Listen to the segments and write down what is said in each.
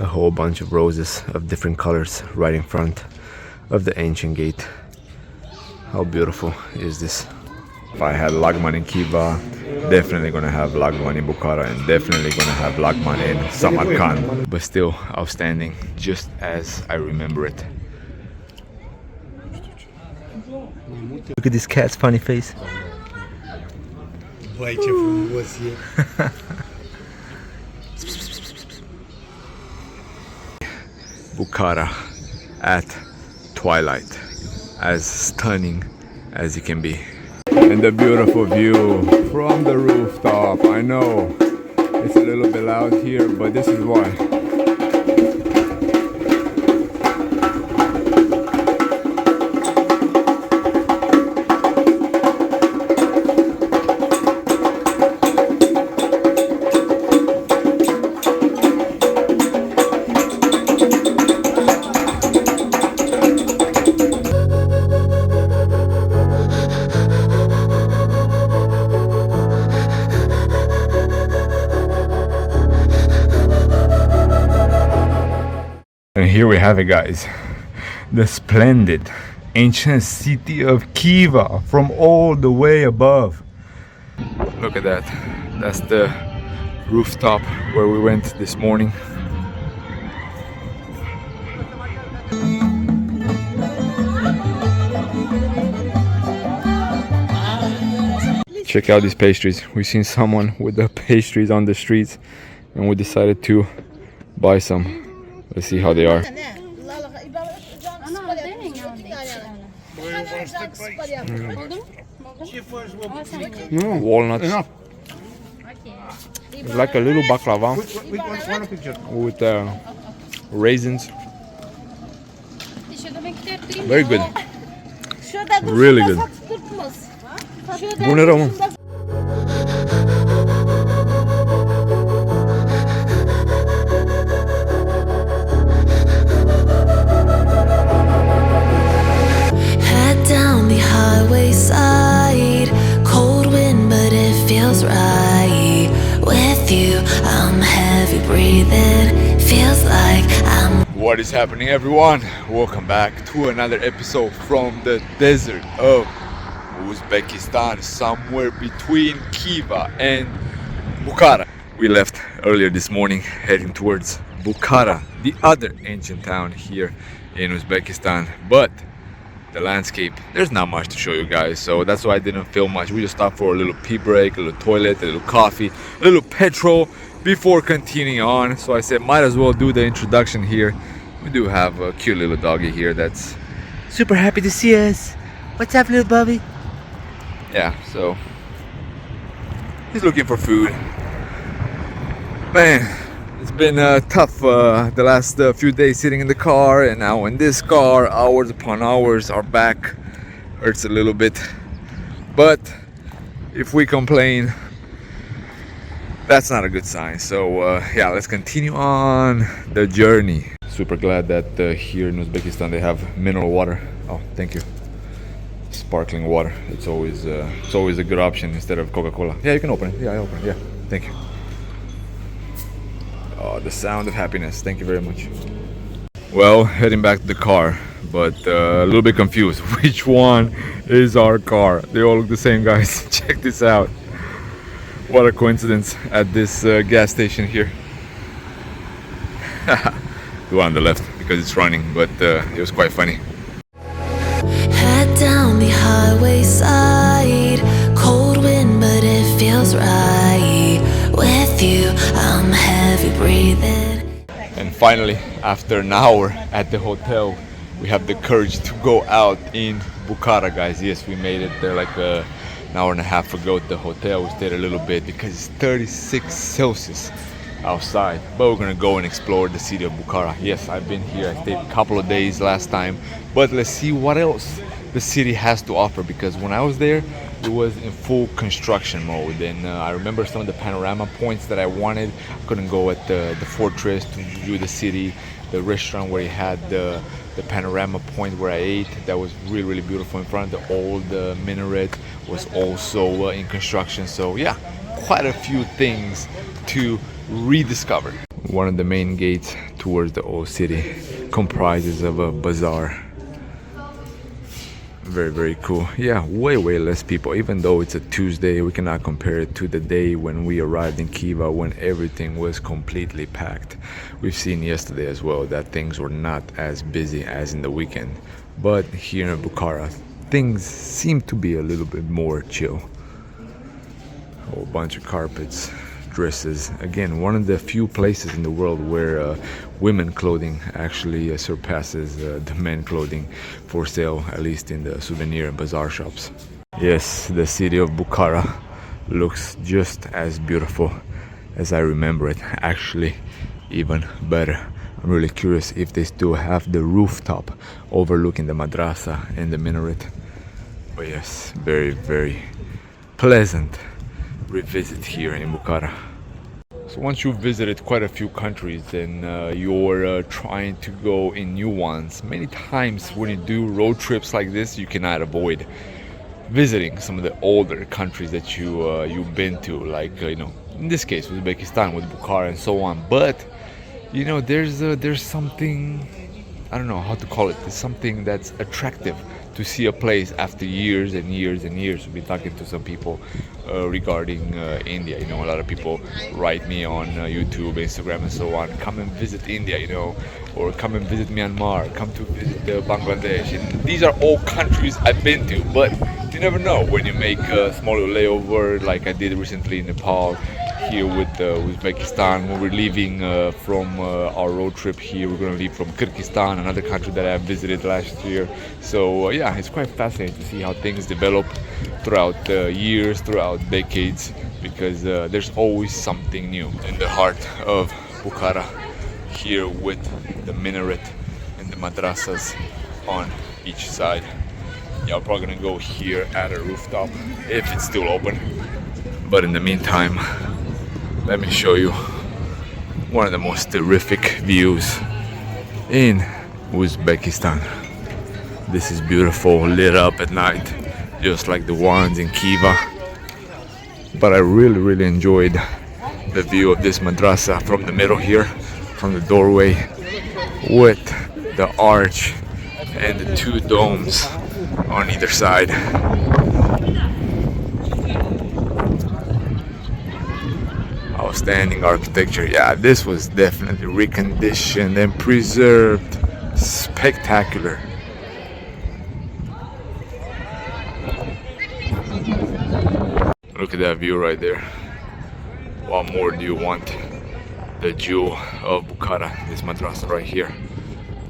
A whole bunch of roses of different colors right in front of the ancient gate. How beautiful is this? If I had Lagman in Khiva, definitely gonna have Lagman in Bukhara, and definitely gonna have Lagman in Samarkand. But still outstanding, just as I remember it. Look at this cat's funny face. Bukhara at twilight, as stunning as it can be. And the beautiful view from the rooftop. I know it's a little bit loud here, but this is why. And here we have it, guys, the splendid ancient city of Khiva from all the way above. Look at that. That's the rooftop where we went this morning. Check out these pastries. We've seen someone with the pastries on the streets and we decided to buy some. Let's see how they are. Walnuts. It's like a little baklava with raisins. Very good. Really good. Down the highway side, cold wind, but it feels right. With you, I'm heavy breathing. Feels like I'm. What is happening, everyone? Welcome back to another episode from the desert of Uzbekistan, somewhere between Khiva and Bukhara. We left earlier this morning heading towards Bukhara, the other ancient town here in Uzbekistan, but the landscape, there's not much to show you guys, so that's why I didn't film much. We just stopped for a little pee break, a little toilet, a little coffee, a little petrol before continuing on. So I said might as well do the introduction here. We do have a cute little doggy here that's super happy to see us. What's up, little Bubby? Yeah, so he's looking for food. Man, it's been tough the last few days sitting in the car, and now in this car, hours upon hours. Our back hurts a little bit, but if we complain, that's not a good sign. So yeah, let's continue on the journey. Super glad that here in Uzbekistan they have mineral water. Oh, thank you. Sparkling water. It's always a good option instead of Coca-Cola. Yeah, you can open it. Yeah, I open it. Yeah, thank you. Oh, the sound of happiness. Thank you very much. Well, heading back to the car, but a little bit confused. Which one is our car? They all look the same, guys. Check this out. What a coincidence at this gas station here. The one on the left because it's running, but it was quite funny. Head down the highway side, cold wind, but it feels right. With you, I'm heavy breathing. And finally, after an hour at the hotel, we have the courage to go out in Bukhara, guys. Yes, we made it there like an hour and a half ago at the hotel. We stayed a little bit because it's 36 Celsius outside. But we're gonna go and explore the city of Bukhara. Yes, I've been here. I stayed a couple of days last time. But let's see what else the city has to offer, because when I was there, it was in full construction mode, and I remember some of the panorama points that I wanted. I couldn't go at the fortress to view the city, the restaurant where he had the panorama point where I ate. That was really, really beautiful. In front of the old minaret was also in construction. So yeah, quite a few things to rediscover. One of the main gates towards the old city comprises of a bazaar. Very, very cool. Yeah, way less people. Even though it's a Tuesday, we cannot compare it to the day when we arrived in Khiva, when everything was completely packed. We've seen yesterday as well that things were not as busy as in the weekend, but here in Bukhara things seem to be a little bit more chill. A whole bunch of carpets, dresses. Again, one of the few places in the world where women clothing actually surpasses the men clothing for sale, at least in the souvenir and bazaar shops. Yes, the city of Bukhara looks just as beautiful as I remember it, actually even better. I'm really curious if they still have the rooftop overlooking the madrasa and the minaret. But yes, very pleasant revisit here in Bukhara. So once you've visited quite a few countries and you're trying to go in new ones, many times when you do road trips like this, you cannot avoid visiting some of the older countries that you've been to, like in this case Uzbekistan with Bukhara and so on. But there's something, I don't know how to call it. There's something that's attractive to see a place after years and years and years. We've been talking to some people regarding India. A lot of people write me on YouTube, Instagram, and so on. Come and visit India, or come and visit Myanmar. Come to visit Bangladesh. And these are all countries I've been to, but you never know when you make a small layover, like I did recently in Nepal. Here with Uzbekistan, when we're leaving from our road trip here, we're going to leave from Kyrgyzstan, another country that I visited last year. So yeah, it's quite fascinating to see how things develop throughout years, throughout decades, because there's always something new. In the heart of Bukhara, here with the minaret and the madrasas on each side. Yeah, we're probably going to go here at a rooftop if it's still open. But in the meantime, let me show you one of the most terrific views in Uzbekistan. This is beautiful, lit up at night, just like the ones in Khiva. But I really enjoyed the view of this madrasa from the middle here, from the doorway, with the arch and the two domes on either side. Outstanding architecture. Yeah, this was definitely reconditioned and preserved. Spectacular. Look at that view right there. What more do you want? The jewel of Bukhara, this madrasa right here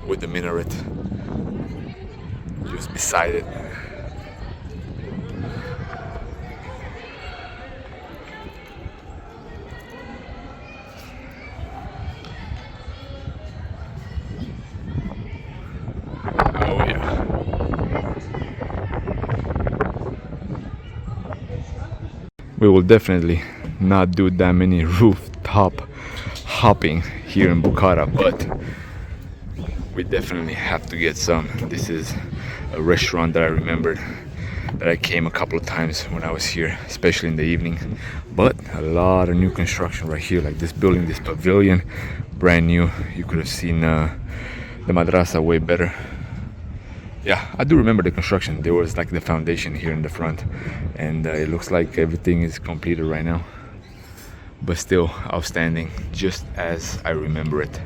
with the minaret just beside it. We will definitely not do that many rooftop hopping here in Bukhara, but we definitely have to get some. This is a restaurant that I remembered that I came a couple of times when I was here, especially in the evening. But a lot of new construction right here, like this building, this pavilion, brand new. You could have seen the madrasa way better. Yeah, I do remember the construction. There was like the foundation here in the front, and it looks like everything is completed right now, but still outstanding, just as I remember it.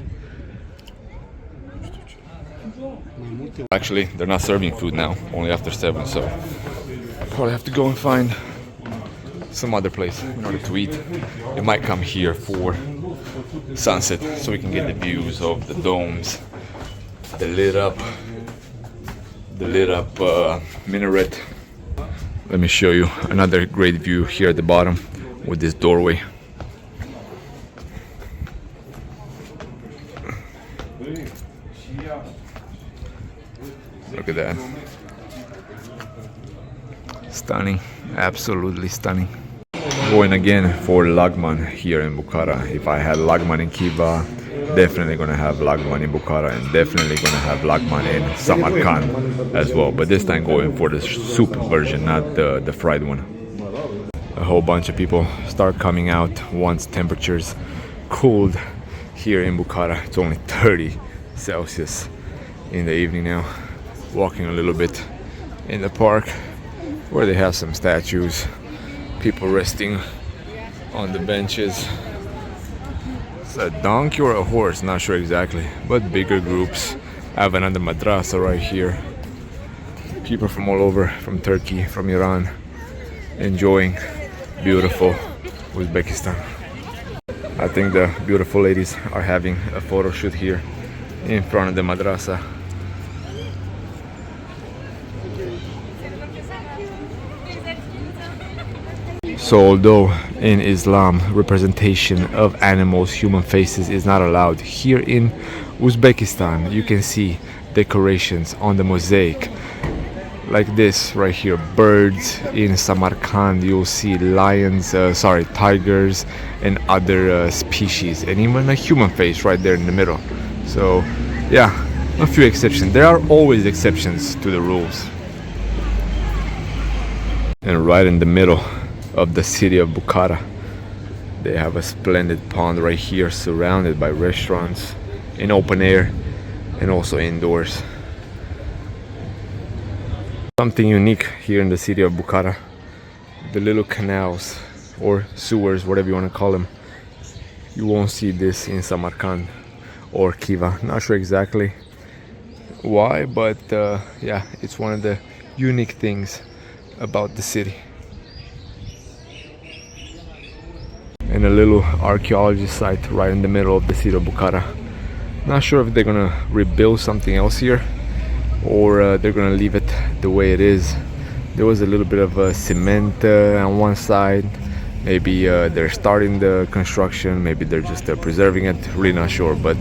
Actually, they're not serving food now, only after 7, so I probably have to go and find some other place in order to eat. We might come here for sunset so we can get the views of the domes, the lit up minaret. Let me show you another great view here at the bottom with this doorway. Look at that. Stunning, absolutely stunning. Going again for Lagman here in Bukhara. If I had Lagman in Khiva, definitely gonna have Lagman in Bukhara, and definitely gonna have Lagman in Samarkand as well. But this time going for the soup version, not the fried one. A whole bunch of people start coming out once temperatures cooled here in Bukhara. It's only 30 Celsius in the evening now. Walking a little bit in the park where they have some statues, people resting on the benches. It's a donkey or a horse, not sure exactly, but bigger groups. I have another madrasa right here. People from all over, from Turkey, from Iran, enjoying beautiful Uzbekistan. I think the beautiful ladies are having a photo shoot here in front of the madrasa. So although in Islam representation of animals, human faces is not allowed, here in Uzbekistan you can see decorations on the mosaic like this right here. Birds. In Samarkand you'll see lions, tigers and other species, and even a human face right there in the middle. So yeah, a few exceptions. There are always exceptions to the rules. And right in the middle of the city of Bukhara, they have a splendid pond right here, surrounded by restaurants in open air and also indoors. Something unique here in the city of Bukhara, the little canals or sewers, whatever you want to call them. You won't see this in Samarkand or Khiva. Not sure exactly why, but yeah, it's one of the unique things about the city. And a little archaeology site right in the middle of the city of Bukhara. Not sure if they're gonna rebuild something else here or they're gonna leave it the way it is. There was a little bit of cement on one side. Maybe they're starting the construction, maybe they're just preserving it, really not sure, but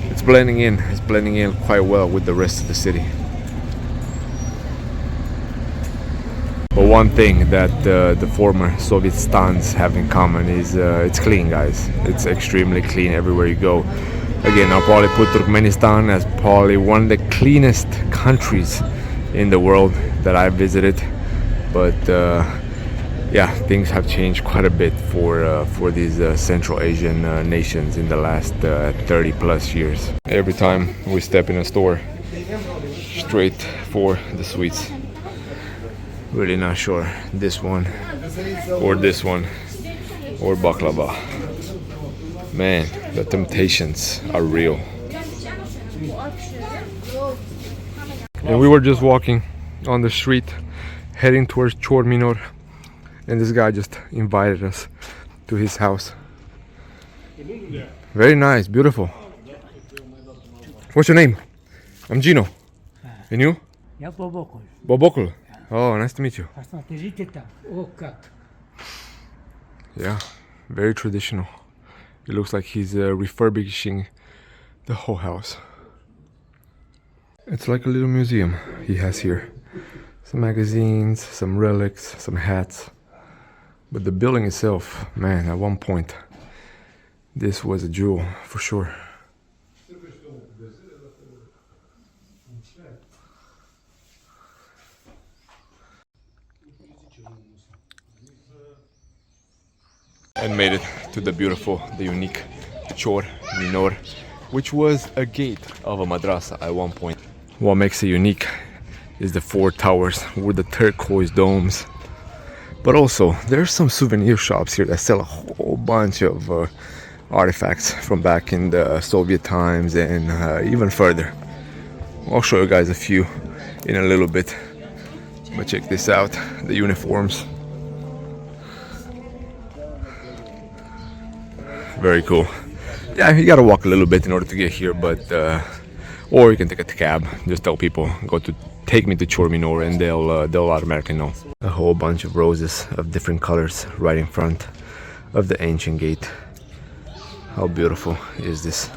it's blending in quite well with the rest of the city. But one thing that the former Soviet stans have in common is it's clean, guys. It's extremely clean everywhere you go. Again, I'll probably put Turkmenistan as probably one of the cleanest countries in the world that I've visited. But yeah, things have changed quite a bit for these Central Asian nations in the last 30 plus years. Every time we step in a store, straight for the sweets. Really not sure, this one or baklava. Man, the temptations are real. And we were just walking on the street heading towards Chor Minor, and this guy just invited us to his house. Very nice, beautiful. What's your name? I'm Gino. And you? Я Бобокуль. Bobokul. Oh, nice to meet you. Посмотрите там. О, как. Yeah, very traditional. It looks like he's refurbishing the whole house. It's like a little museum he has here. Some magazines, some relics, some hats. But the building itself, man, at one point, this was a jewel for sure. And made it to the beautiful, the unique Chor Minor, which was a gate of a madrasa at one point. What makes it unique is the four towers with the turquoise domes. But also, there's some souvenir shops here that sell a whole bunch of artifacts from back in the Soviet times and even further. I'll show you guys a few in a little bit. But check this out, the uniforms. Very cool. Yeah, you gotta walk a little bit in order to get here, but or you can take a cab. Just tell people, take me to Chor Minor, and they'll automatically know. A whole bunch of roses of different colors right in front of the ancient gate. How beautiful is this?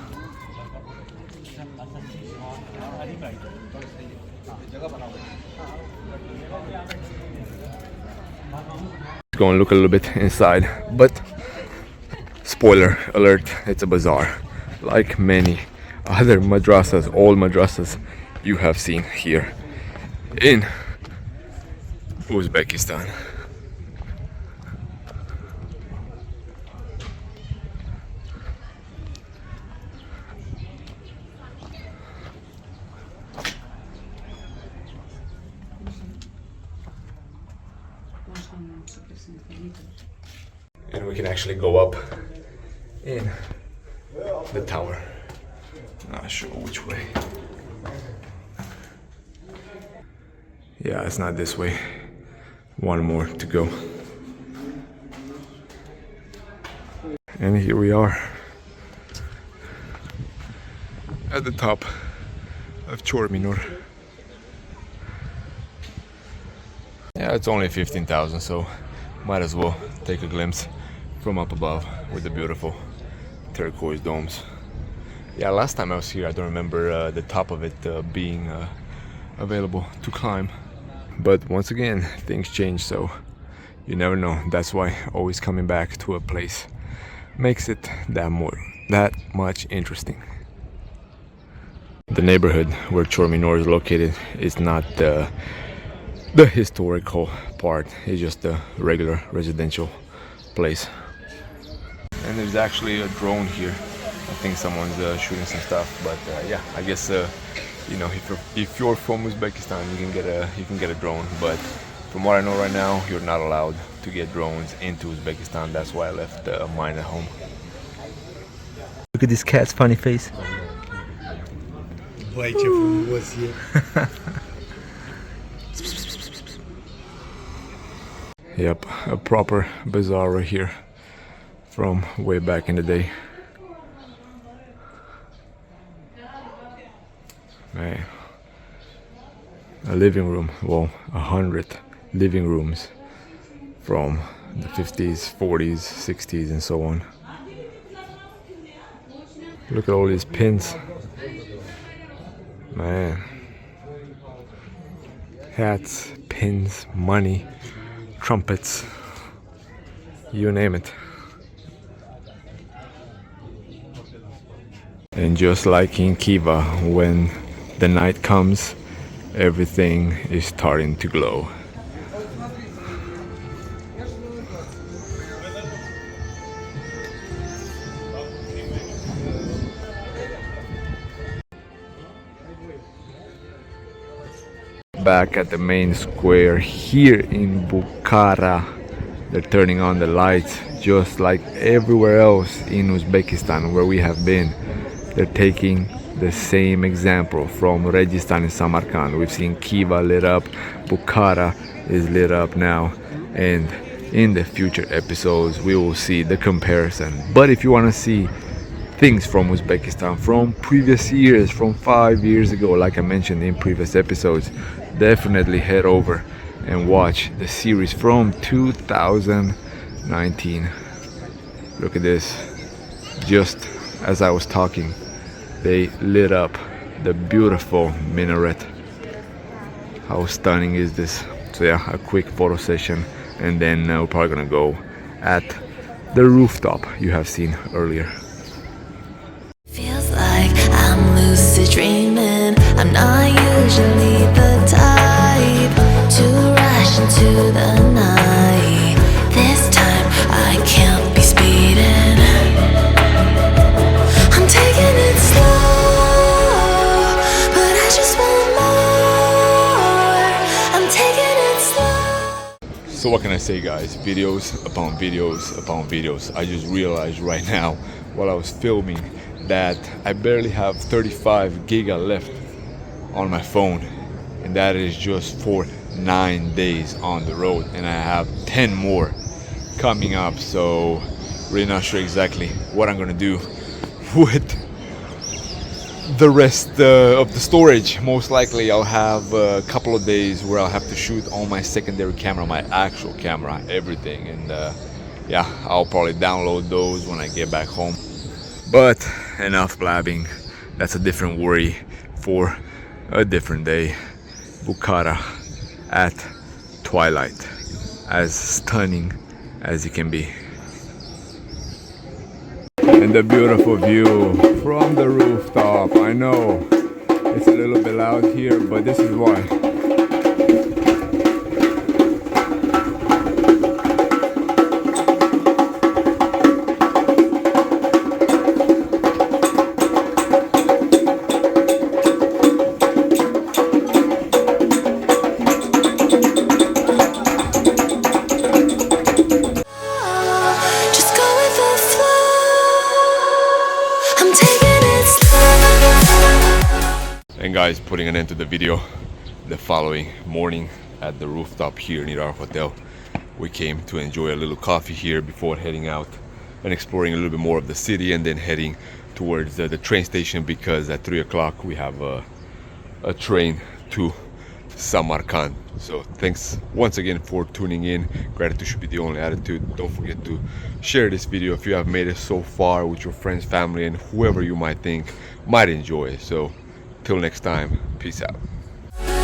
Let's go and look a little bit inside, but spoiler alert, it's a bazaar, like many other madrasas, old madrasas you have seen here in Uzbekistan. And we can actually go up in the tower. Not sure which way. Yeah, it's not this way. One more to go. And here we are at the top of Chorminor. Yeah, it's only 15,000, so might as well take a glimpse from up above with the beautiful turquoise domes. Yeah, last time I was here, I don't remember the top of it being available to climb. But once again, things change, so you never know. That's why always coming back to a place makes it that much interesting. The neighborhood where Chorminor is located is not the historical part. It's just a regular residential place. And there's actually a drone here. I think someone's shooting some stuff, but yeah, I guess you know, if you're from Uzbekistan, you can get a drone. But from what I know right now, you're not allowed to get drones into Uzbekistan. That's why I left mine at home. Look at this cat's funny face. Yep, a proper bazaar right here from way back in the day. Man, a living room, well, 100 living rooms from the 50s, 40s, 60s and so on. Look at all these pins. Man. Hats, pins, money, trumpets, you name it. And just like in Khiva, when the night comes, everything is starting to glow. Back at the main square here in Bukhara, they're turning on the lights just like everywhere else in Uzbekistan where we have been. They're taking the same example from Kyrgyzstan and Samarkand. We've seen Khiva lit up, Bukhara is lit up now, and in the future episodes we will see the comparison. But if you want to see things from Uzbekistan from previous years, from 5 years ago, like I mentioned in previous episodes, definitely head over and watch the series from 2019. Look at this. Just as I was talking, they lit up the beautiful minaret. How stunning is this? So yeah, a quick photo session, and then we're probably gonna go at the rooftop you have seen earlier. Feels like I'm lucid dreaming. I'm not usually the type to rush into the night. This time I can't be speeding. I'm taking it slow, but I just want more. I'm taking it slow. So what can I say, guys? Videos upon videos upon videos. I just realized right now while I was filming that I barely have 35 giga left on my phone, and that is just for 9 days on the road, and I have 10 more coming up. So really not sure exactly what I'm gonna do with the rest of the storage. Most likely I'll have a couple of days where I'll have to shoot on my secondary camera, my actual camera, everything, and yeah, I'll probably download those when I get back home. But enough blabbing. That's a different worry for a different day. Bukhara at twilight, as stunning as it can be. And the beautiful view from the rooftop. I know it's a little bit loud here, but this is why. And guys, putting an end to the video, the following morning at the rooftop here near our hotel, we came to enjoy a little coffee here before heading out and exploring a little bit more of the city, and then heading towards the train station, because at 3 o'clock we have a train to Samarkand. So thanks once again for tuning in. Gratitude should be the only attitude. Don't forget to share this video if you have made it so far with your friends, family, and whoever you might think might enjoy it. So till next time, peace out. I'm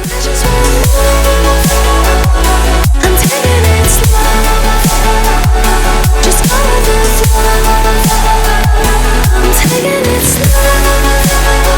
taking it slow. Just follow the flow. I'm taking it slow.